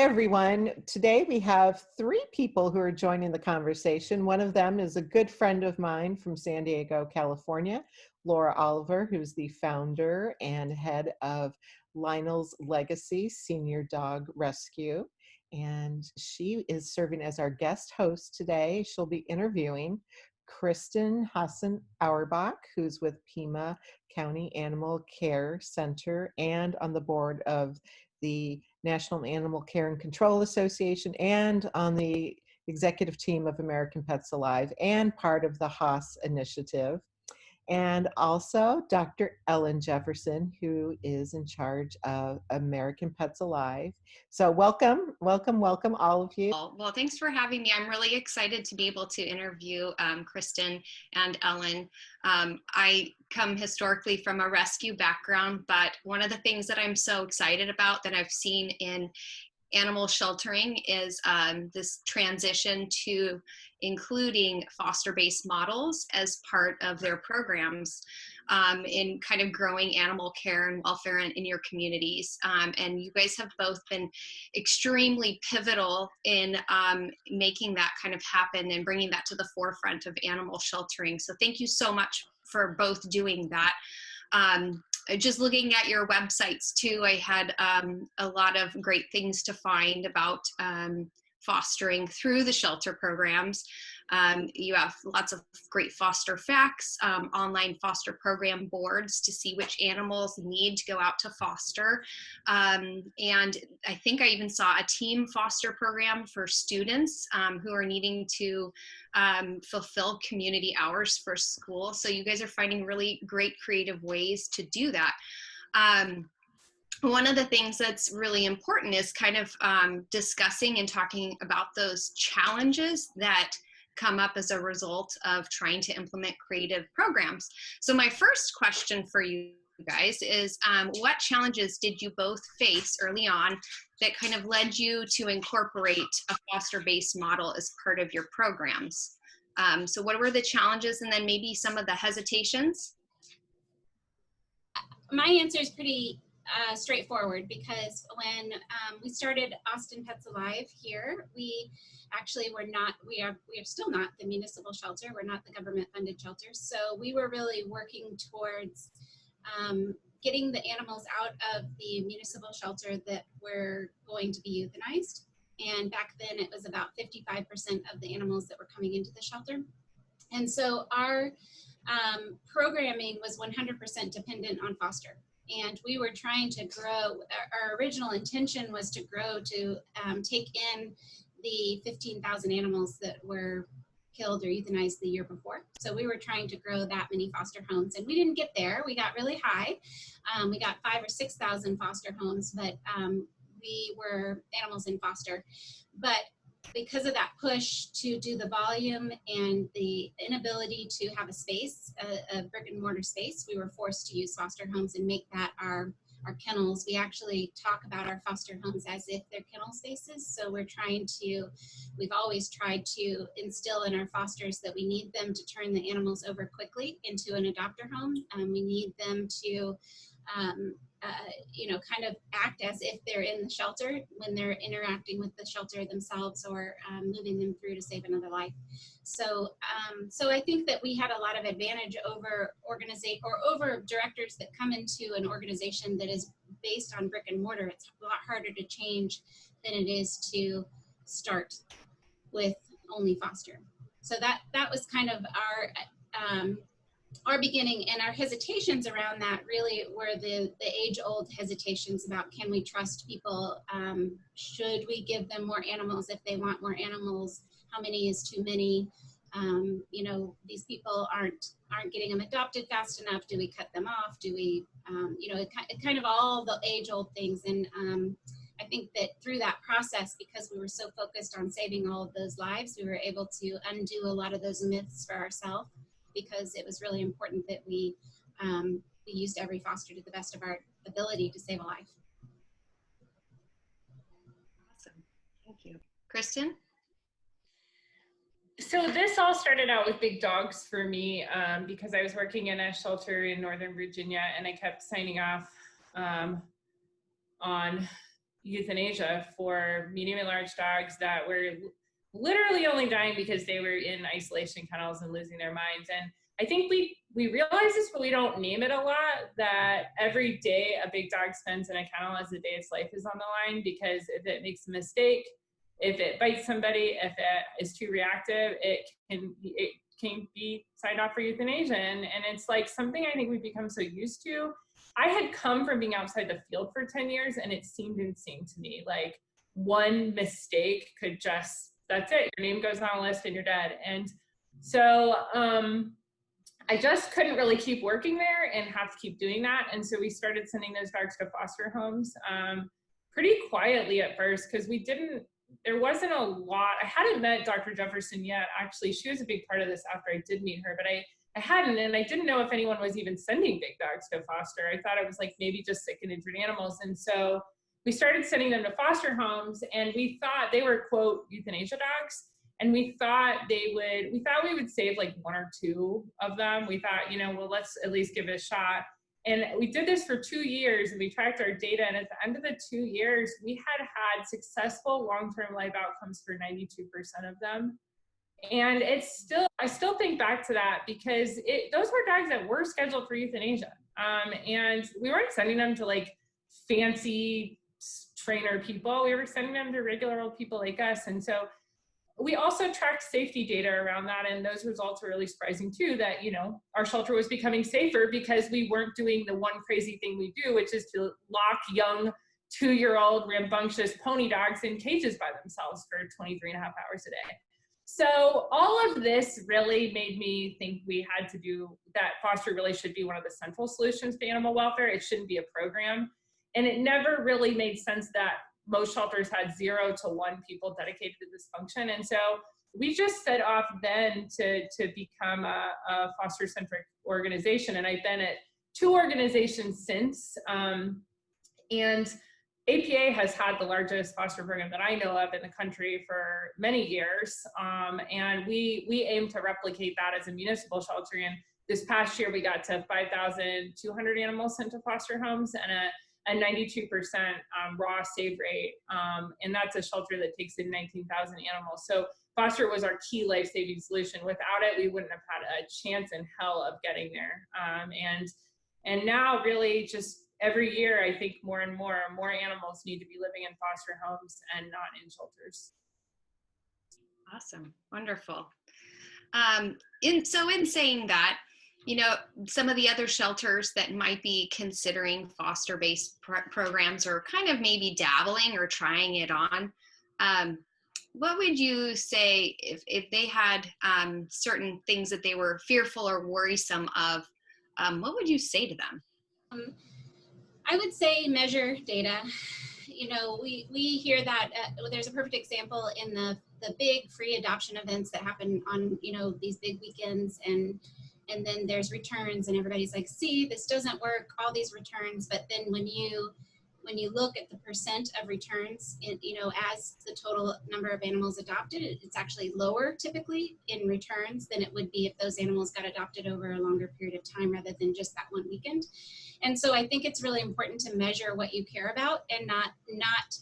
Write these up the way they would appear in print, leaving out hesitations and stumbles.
everyone. Today we have three people who are joining the conversation. One of them is a good friend of mine from San Diego, California, Laura Oliver, who's the founder and head of Lionel's Legacy Senior Dog Rescue. And she is serving as our guest host today. She'll be interviewing Kristen Auerbach, who's with Pima County Animal Care Center and on the board of the National Animal Care and Control Association and on the executive team of American Pets Alive and part of the Haas initiative. And also Dr. Ellen Jefferson, who is in charge of American Pets Alive. So welcome, all of you. Well, thanks for having me. I'm really excited to be able to interview Kristen and Ellen. I come historically from a rescue background, but one of the things that I'm so excited about that I've seen in animal sheltering is this transition to including foster-based models as part of their programs in kind of growing animal care and welfare in your communities. And you guys have both been extremely pivotal in making that kind of happen and bringing that to the forefront of animal sheltering. So thank you so much for both doing that. Just looking at your websites too, I had a lot of great things to find about fostering through the shelter programs. You have lots of great foster facts, online foster program boards to see which animals need to go out to foster. And I think I even saw a team foster program for students who are needing to fulfill community hours for school. So you guys are finding really great creative ways to do that. One of the things that's really important is kind of discussing and talking about those challenges that come up as a result of trying to implement creative programs. So my first question for you guys is, what challenges did you both face early on that kind of led you to incorporate a foster-based model as part of your programs? So what were the challenges and then maybe some of the hesitations? My answer is pretty straightforward, because when we started Austin Pets Alive here, we actually were not, we are still not the municipal shelter. We're not the government funded shelter. So we were really working towards getting the animals out of the municipal shelter that were going to be euthanized. And back then it was about 55% of the animals that were coming into the shelter. And so our programming was 100% dependent on foster. And we were trying to grow, our original intention was to grow to take in the 15,000 animals that were killed or euthanized the year before. So we were trying to grow that many foster homes, and we didn't get there. We got really high. We got 5,000 or 6,000 foster homes, but we were animals in foster. But because of that push to do the volume and the inability to have a space, a brick and mortar space, we were forced to use foster homes and make that our kennels. We actually talk about our foster homes as if they're kennel spaces. So we've always tried to instill in our fosters that we need them to turn the animals over quickly into an adopter home. We need them to kind of act as if they're in the shelter when they're interacting with the shelter themselves, or moving them through to save another life. So I think that we had a lot of advantage over over directors that come into an organization that is based on brick and mortar. It's a lot harder to change than it is to start with only foster. So that was kind of our beginning, and our hesitations around that really were the age-old hesitations about, can we trust people? Should we give them more animals if they want more animals? How many is too many? These people aren't getting them adopted fast enough. Do we cut them off? Do we, it kind of all the age-old things. And I think that through that process, because we were so focused on saving all of those lives, we were able to undo a lot of those myths for ourselves, because it was really important that we used every foster to the best of our ability to save a life. Awesome, thank you. Kristen? So this all started out with big dogs for me, because I was working in a shelter in Northern Virginia, and I kept signing off on euthanasia for medium and large dogs that were literally only dying because they were in isolation kennels and losing their minds. And I think we realize this, but we don't name it a lot, that every day a big dog spends in a kennel as the day its life is on the line, because if it makes a mistake, if it bites somebody, if it is too reactive, it can be signed off for euthanasia. And it's like something I think we've become so used to. I had come from being outside the field for 10 years and it seemed insane to me. Like one mistake could just, that's it. Your name goes on a list and you're dead. And so I just couldn't really keep working there and have to keep doing that. And so we started sending those dogs to foster homes pretty quietly at first, because there wasn't a lot. I hadn't met Dr. Jefferson yet. Actually, she was a big part of this after I did meet her, but I hadn't, and I didn't know if anyone was even sending big dogs to foster. I thought it was like maybe just sick and injured animals. And so we started sending them to foster homes, and we thought they were, quote, euthanasia dogs. And we thought we would save like one or two of them. We thought, well, let's at least give it a shot. And we did this for 2 years, and we tracked our data. And at the end of the 2 years, we had successful long-term life outcomes for 92% of them. And I still think back to that, because those were dogs that were scheduled for euthanasia. And we weren't sending them to like fancy trainer people. We were sending them to regular old people like us. And so we also tracked safety data around that, and those results were really surprising too, that, our shelter was becoming safer because we weren't doing the one crazy thing we do, which is to lock young 2-year-old rambunctious pony dogs in cages by themselves for 23 and a half hours a day. So all of this really made me think we had to do that. Foster really should be one of the central solutions to animal welfare. It shouldn't be a program. And it never really made sense that most shelters had 0 to 1 people dedicated to this function. And so we just set off then to become a foster-centric organization. And I've been at 2 organizations since. And APA has had the largest foster program that I know of in the country for many years. And we aim to replicate that as a municipal shelter. And this past year, we got to 5,200 animals sent to foster homes and a 92% raw save rate. And that's a shelter that takes in 19,000 animals. So foster was our key life-saving solution. Without it, we wouldn't have had a chance in hell of getting there. And now really just every year, I think more and more animals need to be living in foster homes and not in shelters. Awesome. Wonderful. In saying that, some of the other shelters that might be considering foster-based programs or kind of maybe dabbling or trying it on, what would you say if they had certain things that they were fearful or worrisome of? What would you say to them? I would say measure data. We hear that there's a perfect example in the big free adoption events that happen on these big weekends, and then there's returns, and everybody's like, see, this doesn't work, all these returns. But then when you look at the percent of returns, as the total number of animals adopted, it's actually lower typically in returns than it would be if those animals got adopted over a longer period of time rather than just that one weekend. And so I think it's really important to measure what you care about and not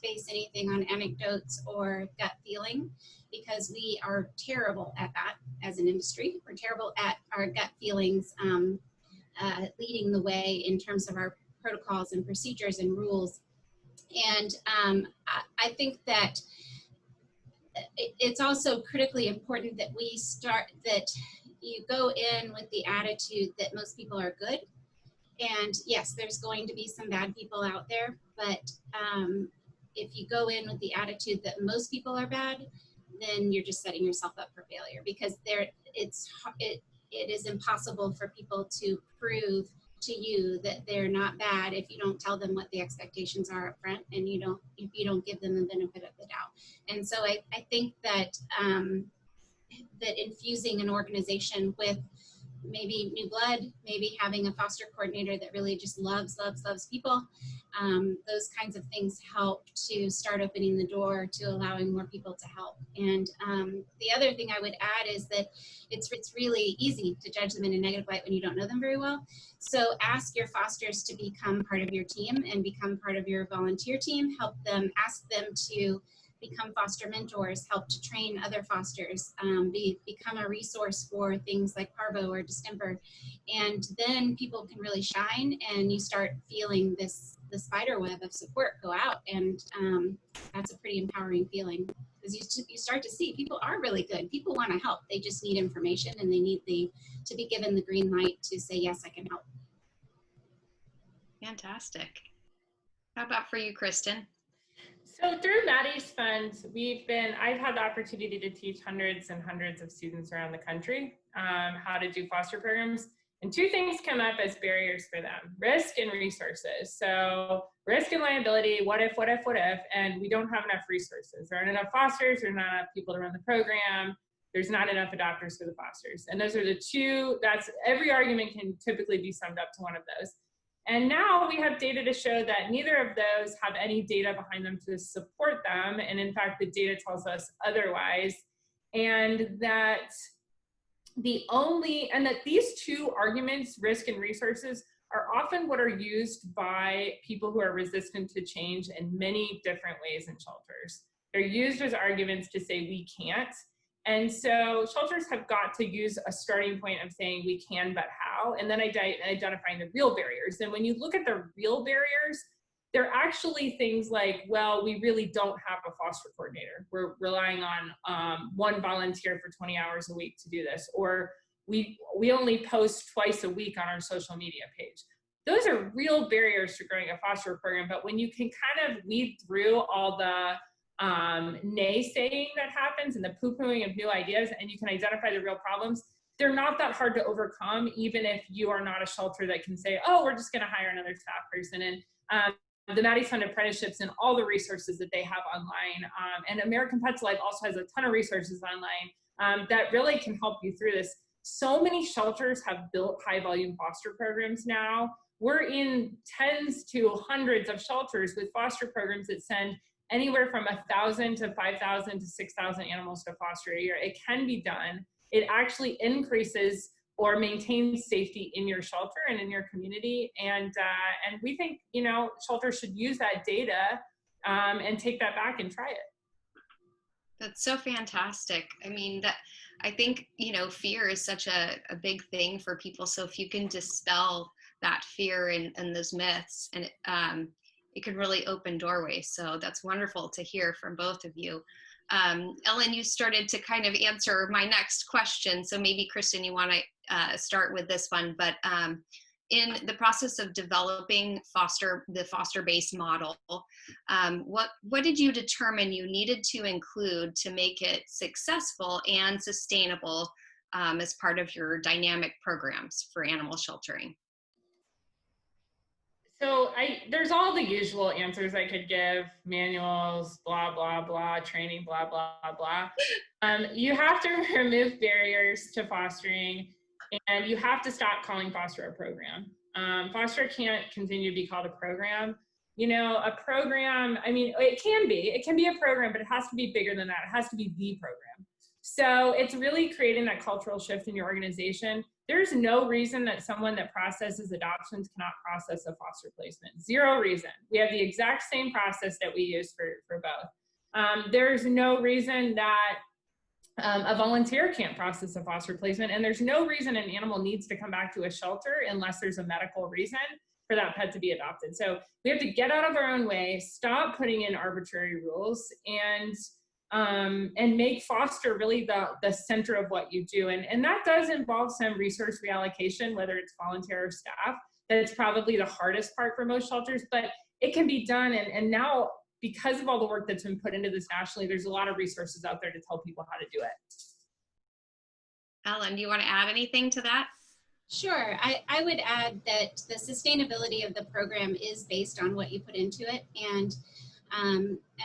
base anything on anecdotes or gut feeling, because we are terrible at that as an industry. We're terrible at our gut feelings leading the way in terms of our protocols and procedures and rules. And I think that it's also critically important that that you go in with the attitude that most people are good. And yes, there's going to be some bad people out there, but if you go in with the attitude that most people are bad, then you're just setting yourself up for failure, because it is impossible for people to prove to you that they're not bad if you don't tell them what the expectations are up front, and if you don't give them the benefit of the doubt. And so I think that that infusing an organization with maybe new blood, maybe having a foster coordinator that really just loves people. Those kinds of things help to start opening the door to allowing more people to help. And the other thing I would add is that it's really easy to judge them in a negative light when you don't know them very well. So ask your fosters to become part of your team and become part of your volunteer team. Help them, ask them to become foster mentors, help to train other fosters, become a resource for things like parvo or distemper. And then people can really shine, and you start feeling the spider web of support go out. And that's a pretty empowering feeling, because you start to see people are really good. People want to help. They just need information, and they need to be given the green light to say, yes, I can help. Fantastic. How about for you, Kristen? So through Maddie's Fund, I've had the opportunity to teach hundreds and hundreds of students around the country how to do foster programs. And two things come up as barriers for them: risk and resources. So risk and liability, what if, and we don't have enough resources. There aren't enough fosters, there are not enough people to run the program, there's not enough adopters for the fosters. And those are the two, every argument can typically be summed up to one of those. And now we have data to show that neither of those have any data behind them to support them. And in fact, the data tells us otherwise. And that these two arguments, risk and resources, are often what are used by people who are resistant to change in many different ways in shelters. They're used as arguments to say we can't. And so shelters have got to use a starting point of saying we can, but how, and then identifying the real barriers. And when you look at the real barriers, they're actually things like, well, we really don't have a foster coordinator. We're relying on one volunteer for 20 hours a week to do this, or we only post twice a week on our social media page. Those are real barriers to growing a foster program. But when you can kind of weed through all the naysaying that happens and the poo-pooing of new ideas, and you can identify the real problems, they're not that hard to overcome, even if you are not a shelter that can say, oh, we're just going to hire another staff person. And the Maddie's Fund apprenticeships and all the resources that they have online, and American Pets Alive also has a ton of resources online that really can help you through this. So many shelters have built high volume foster programs now. We're in tens to hundreds of shelters with foster programs that send anywhere from 1,000 to 5,000 to 6,000 animals to foster a year. It can be done. It actually increases or maintains safety in your shelter and in your community. And we think, shelters should use that data and take that back and try it. That's so fantastic. I mean, I think, fear is such a big thing for people. So if you can dispel that fear and those myths, and it can really open doorways. So that's wonderful to hear from both of you. Ellen, you started to kind of answer my next question. So maybe Kristen, you want to start with this one, but in the process of developing the foster-based model, what did you determine you needed to include to make it successful and sustainable as part of your dynamic programs for animal sheltering? So there's all the usual answers I could give: manuals, blah, blah, blah, training, blah, blah, blah. You have to remove barriers to fostering, and you have to stop calling foster a program. Foster can't continue to be called a program. A program, it can be a program, but it has to be bigger than that. It has to be the program. So it's really creating that cultural shift in your organization. There's no reason that someone that processes adoptions cannot process a foster placement. Zero reason. We have the exact same process that we use for both. There's no reason that a volunteer can't process a foster placement, and there's no reason an animal needs to come back to a shelter unless there's a medical reason for that pet to be adopted. So we have to get out of our own way, stop putting in arbitrary rules, and make foster really the center of what you do. And that does involve some resource reallocation, whether it's volunteer or staff. That's probably the hardest part for most shelters, but it can be done. And now, because of all the work that's been put into this nationally, there's a lot of resources out there to tell people how to do it. Ellen, do you want to add anything to that? Sure. I would add that the sustainability of the program is based on what you put into it. And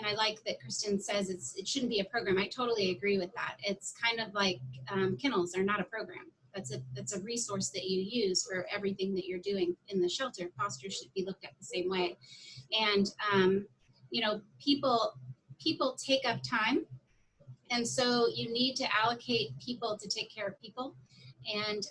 I like that Kristen says it shouldn't be a program. I totally agree with that. It's kind of like kennels are not a program. that's a resource that you use for everything that you're doing in the shelter. Fosters should be looked at the same way. And people take up time, and so you need to allocate people to take care of people. And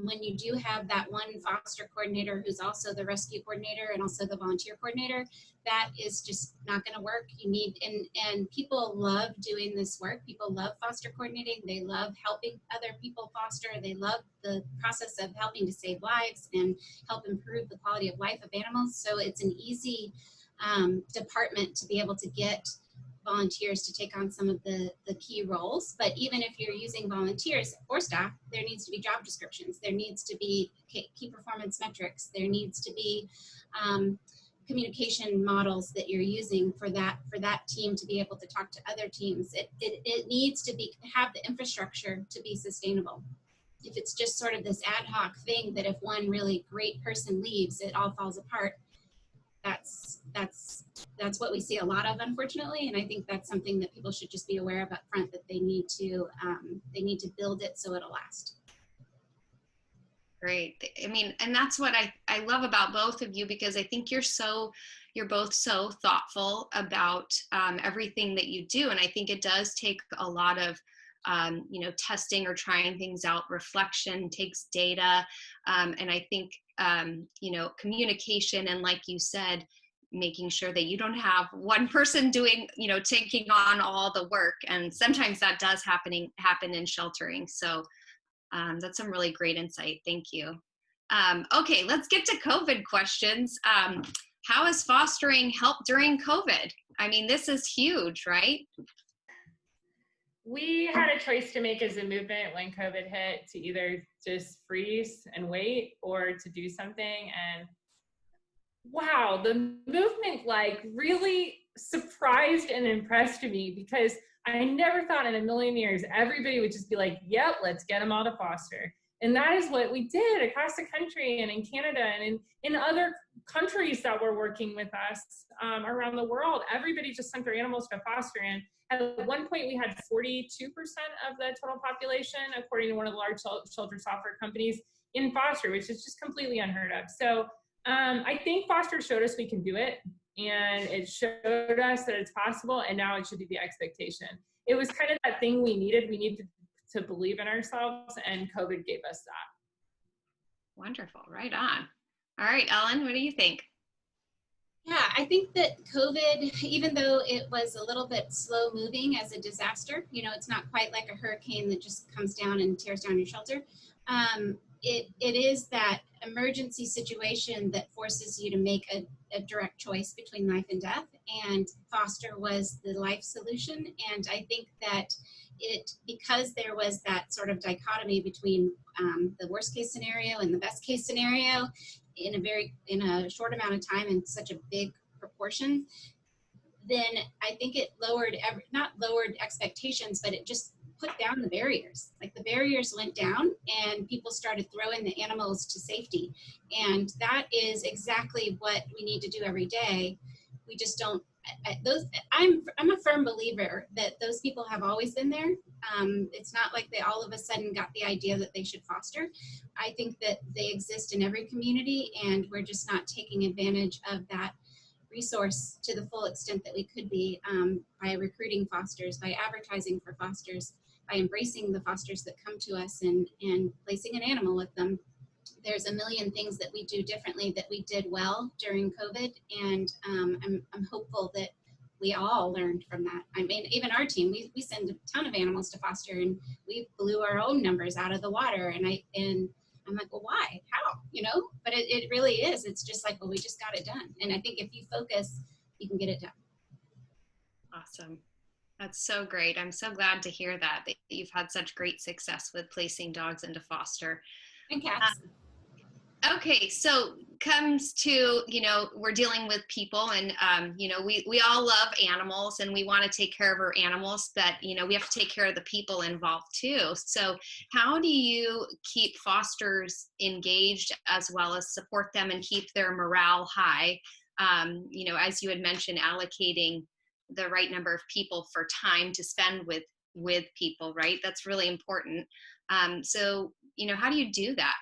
when you do have that one foster coordinator who's also the rescue coordinator and also the volunteer coordinator, that is just not going to work. You need, and people love doing this work. People love foster coordinating. They love helping other people foster. They love the process of helping to save lives and help improve the quality of life of animals. So it's an easy department to be able to get volunteers to take on some of the key roles. But even if you're using volunteers or staff, there needs to be job descriptions. There needs to be key performance metrics. There needs to be communication models that you're using for that team to be able to talk to other teams. It needs to have the infrastructure to be sustainable. If it's just sort of this ad hoc thing that if one really great person leaves, it all falls apart, that's what we see a lot of, unfortunately. And I think that's something that people should just be aware of up front, that they need to build it so it'll last. Great. I mean, and that's what I love about both of you, because I think you're both so thoughtful about everything that you do. And I think it does take a lot of testing or trying things out. Reflection takes data. And I think, communication, and like you said, making sure that you don't have one person doing, taking on all the work. And sometimes that does happen in sheltering. So that's some really great insight. Thank you. Okay, let's get to COVID questions. How has fostering helped during COVID? I mean, this is huge, right? We had a choice to make as a movement when COVID hit, to either just freeze and wait or to do something. And wow, the movement really surprised and impressed me, because I never thought in a million years everybody would just be like, yep, let's get them all to foster. And that is what we did across the country and in Canada and in other countries that were working with us around the world. Everybody just sent their animals to foster. And at one point we had 42% of the total population, according to one of the large shelter software companies, in foster, which is just completely unheard of. So I think foster showed us we can do it, and it showed us that it's possible, and now it should be the expectation. It was kind of that thing we needed. We needed to believe in ourselves, and COVID gave us that. Wonderful, right on. All right, Ellen, what do you think? Yeah, I think that COVID, even though it was a little bit slow moving as a disaster, it's not quite like a hurricane that just comes down and tears down your shelter. It is that emergency situation that forces you to make a direct choice between life and death, and foster was the life solution. And I think that because there was that sort of dichotomy between the worst case scenario and the best case scenario in a short amount of time in such a big proportion, then I think it not lowered expectations, but it just put down the barriers. Like, the barriers went down and people started throwing the animals to safety. And that is exactly what we need to do every day. We just don't, I'm a firm believer that those people have always been there. It's not like they all of a sudden got the idea that they should foster. I think that they exist in every community, and we're just not taking advantage of that resource to the full extent that we could be, by recruiting fosters, by advertising for fosters, by embracing the fosters that come to us and placing an animal with them. There's a million things that we do differently that we did well during COVID, and I'm hopeful that we all learned from that. I mean, even our team, we send a ton of animals to foster, and we blew our own numbers out of the water, and I'm like, well, why? How? But it really is. It's just like, well, we just got it done. And I think if you focus, you can get it done. Awesome. That's so great. I'm so glad to hear that you've had such great success with placing dogs into foster. And cats. Okay, so comes to, we're dealing with people, and, we all love animals, and we want to take care of our animals, but, we have to take care of the people involved too. So how do you keep fosters engaged, as well as support them and keep their morale high? As you had mentioned, allocating the right number of people for time to spend with people, right? That's really important. So how do you do that?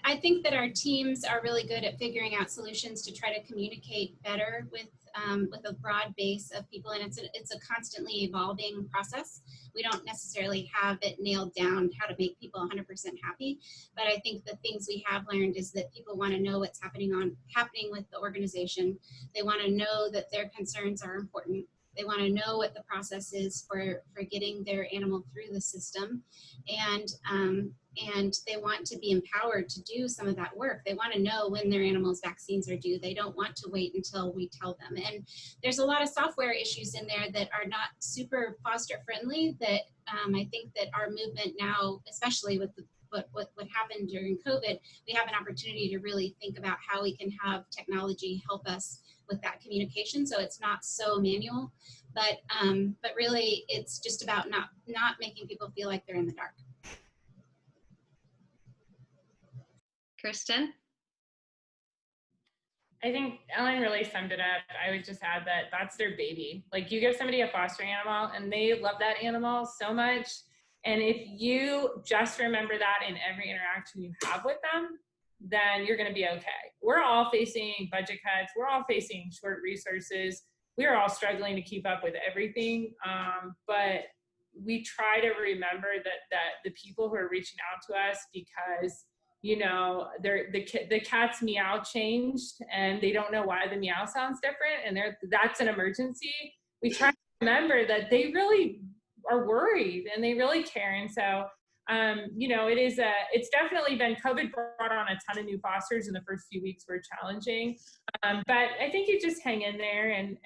I think that our teams are really good at figuring out solutions to try to communicate better with a broad base of people, and it's a constantly evolving process. We don't necessarily have it nailed down how to make people 100% happy, but I think the things we have learned is that people want to know what's happening with the organization. They want to know that their concerns are important. They want to know what the process is for getting their animal through the system, and they want to be empowered to do some of that work. They want to know when their animals' vaccines are due. They don't want to wait until we tell them. And there's a lot of software issues in there that are not super foster friendly that I think that our movement now, especially with what happened during COVID, we have an opportunity to really think about how we can have technology help us with that communication, so it's not so manual. But really, it's just about not making people feel like they're in the dark. Kristen? I think Ellen really summed it up. I would just add that that's their baby. Like, you give somebody a foster animal and they love that animal so much. And if you just remember that in every interaction you have with them, then you're going to be okay. We're all facing budget cuts. We're all facing short resources. We are all struggling to keep up with everything. But we try to remember that the people who are reaching out to us because the cat's meow changed and they don't know why the meow sounds different, and that's an emergency. We try to remember that they really are worried and they really care. And so it's definitely been, COVID brought on a ton of new fosters, and the first few weeks were challenging, but I think you just hang in there and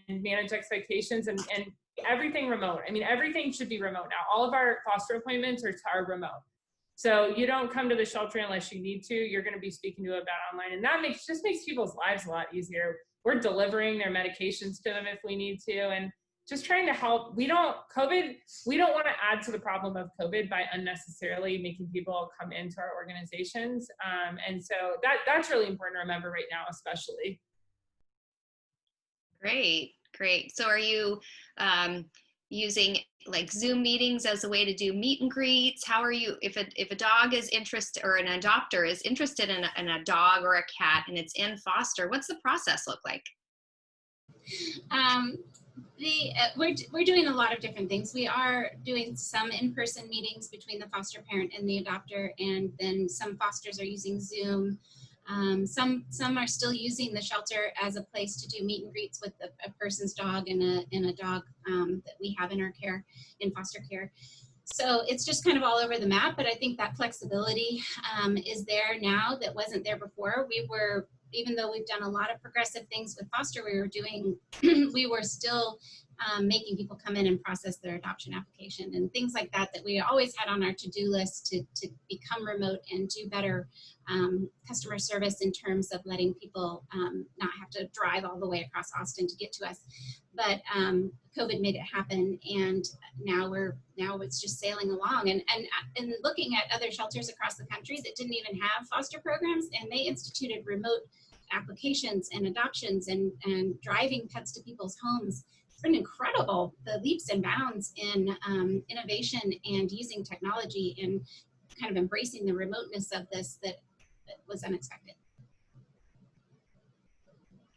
manage expectations and everything remote. I mean, everything should be remote now. All of our foster appointments are remote. So you don't come to the shelter unless you need to. You're going to be speaking to a vet online, and that just makes people's lives a lot easier. We're delivering their medications to them if we need to, and just trying to help. We don't want to add to the problem of COVID by unnecessarily making people come into our organizations. And so that's really important to remember right now, especially. Great. So are you using like Zoom meetings as a way to do meet and greets? How are you, if a dog is interested, or an adopter is interested in a dog or a cat and it's in foster, what's the process look like? We're doing a lot of different things. We are doing some in-person meetings between the foster parent and the adopter, and then some fosters are using Zoom. Some are still using the shelter as a place to do meet and greets with a person's dog and a dog that we have in our care, in foster care. So it's just kind of all over the map, but I think that flexibility is there now that wasn't there before. Even though we've done a lot of progressive things with foster, we were still making people come in and process their adoption application and things like that we always had on our to-do list to become remote and do better customer service in terms of letting people not have to drive all the way across Austin to get to us. But COVID made it happen, and now it's just sailing along. And looking at other shelters across the country that didn't even have foster programs, and they instituted remote applications and adoptions and driving pets to people's homes. It's been incredible, the leaps and bounds in innovation and using technology and kind of embracing the remoteness of this that was unexpected.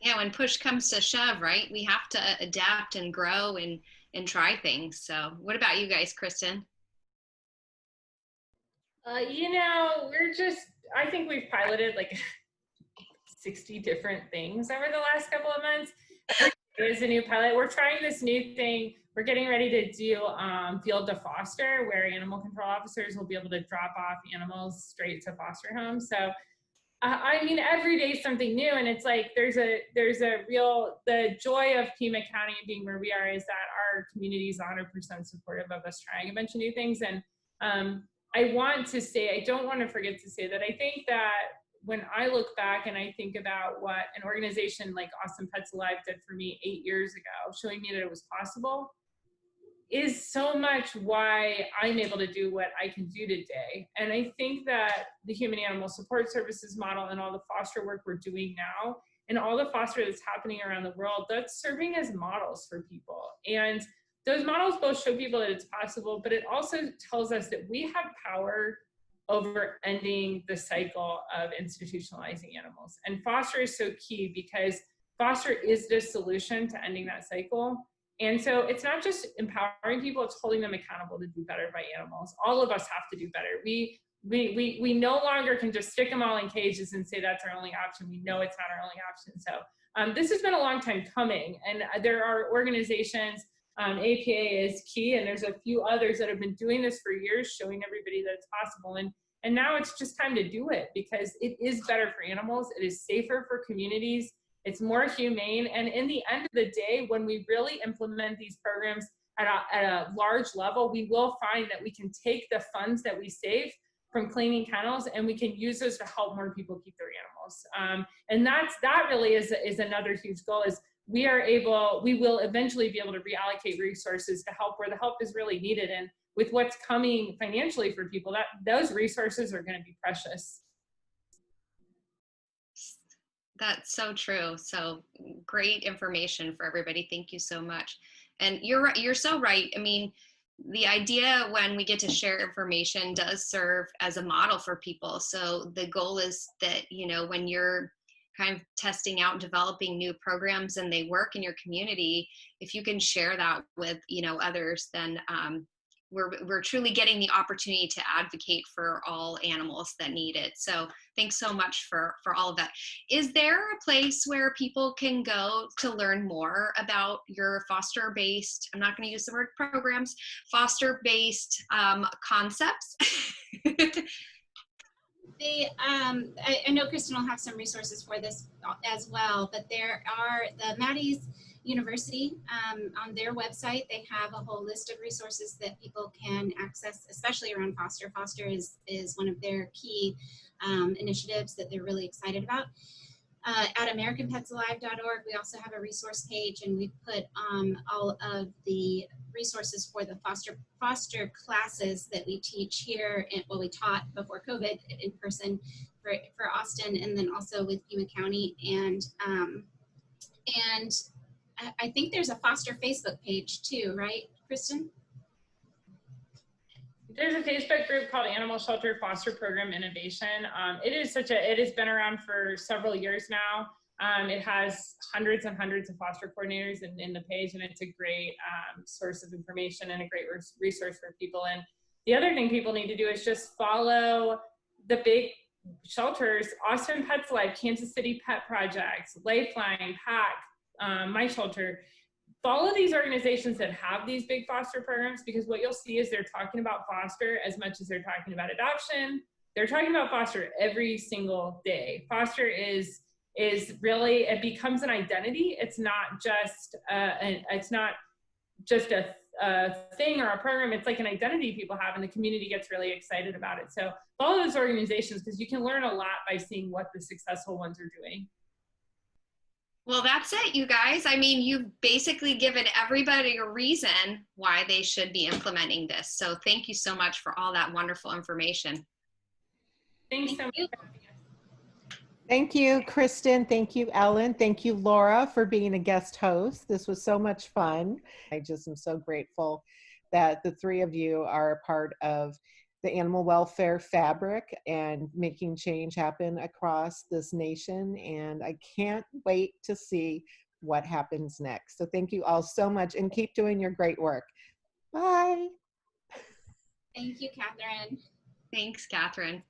Yeah, when push comes to shove, right? We have to adapt and grow and try things. So what about you guys, Kristen? I think we've piloted like 60 different things over the last couple of months. Every day is a new pilot. We're trying this new thing. We're getting ready to do field to foster, where animal control officers will be able to drop off animals straight to foster homes. So every day is something new, and it's like there's a the joy of Pima County being where we are is that our community is 100% supportive of us trying a bunch of new things. And I don't want to forget to say that I think that when I look back and I think about what an organization like Austin Pets Alive did for me 8 years ago, showing me that it was possible, is so much why I'm able to do what I can do today. And I think that the human animal support services model and all the foster work we're doing now and all the foster that's happening around the world, that's serving as models for people. And those models both show people that it's possible, but it also tells us that we have power over ending the cycle of institutionalizing animals. And foster is so key because foster is the solution to ending that cycle. And so it's not just empowering people, it's holding them accountable to do better by animals. All of us have to do better. We no longer can just stick them all in cages and say that's our only option. We know it's not our only option. So this has been a long time coming, and there are organizations, APA is key, and there's a few others that have been doing this for years, showing everybody that it's possible. And now it's just time to do it because it is better for animals. It is safer for communities. It's more humane. And in the end of the day, when we really implement these programs at a large level, we will find that we can take the funds that we save from cleaning kennels and we can use those to help more people keep their animals. And that really is another huge goal, is we will eventually be able to reallocate resources to help where the help is really needed. And with what's coming financially for people, those resources are going to be precious. That's so true. So great information for everybody. Thank you so much. And you're right. You're so right. I mean, the idea when we get to share information does serve as a model for people. So the goal is that, when you're kind of testing out and developing new programs and they work in your community, if you can share that with, others, then we're truly getting the opportunity to advocate for all animals that need it. So thanks so much for all of that. Is there a place where people can go to learn more about your foster-based, I'm not going to use the word programs, foster-based concepts? I know Kristen will have some resources for this as well, but there are the Maddie's University, on their website, they have a whole list of resources that people can access, especially around foster. Foster is one of their key initiatives that they're really excited about. At AmericanPetsAlive.org, we also have a resource page, and we put all of the resources for the foster classes that we teach here, and we taught before COVID in person for Austin, and then also with Pima County, and I think there's a foster Facebook page too, right, Kristen? There's a Facebook group called Animal Shelter Foster Program Innovation. It has been around for several years now. It has hundreds and hundreds of foster coordinators in the page, and it's a great source of information and a great resource for people. And the other thing people need to do is just follow the big shelters: Austin Pets Alive, Kansas City Pet Projects, Lifeline, PAC, My Shelter. Follow these organizations that have these big foster programs, because what you'll see is they're talking about foster as much as they're talking about adoption. They're talking about foster every single day. Foster is really, it becomes an identity. It's not just a thing or a program. It's like an identity people have, and the community gets really excited about it. So follow those organizations, because you can learn a lot by seeing what the successful ones are doing. Well, that's it, you guys. I mean, you've basically given everybody a reason why they should be implementing this. So thank you so much for all that wonderful information. Thanks so much. Thank you, Kristen. Thank you, Ellen. Thank you, Laura, for being a guest host. This was so much fun. I just am so grateful that the three of you are a part of the animal welfare fabric and making change happen across this nation. And I can't wait to see what happens next. So thank you all so much, and keep doing your great work. Bye. Thank you, Catherine. Thanks, Catherine.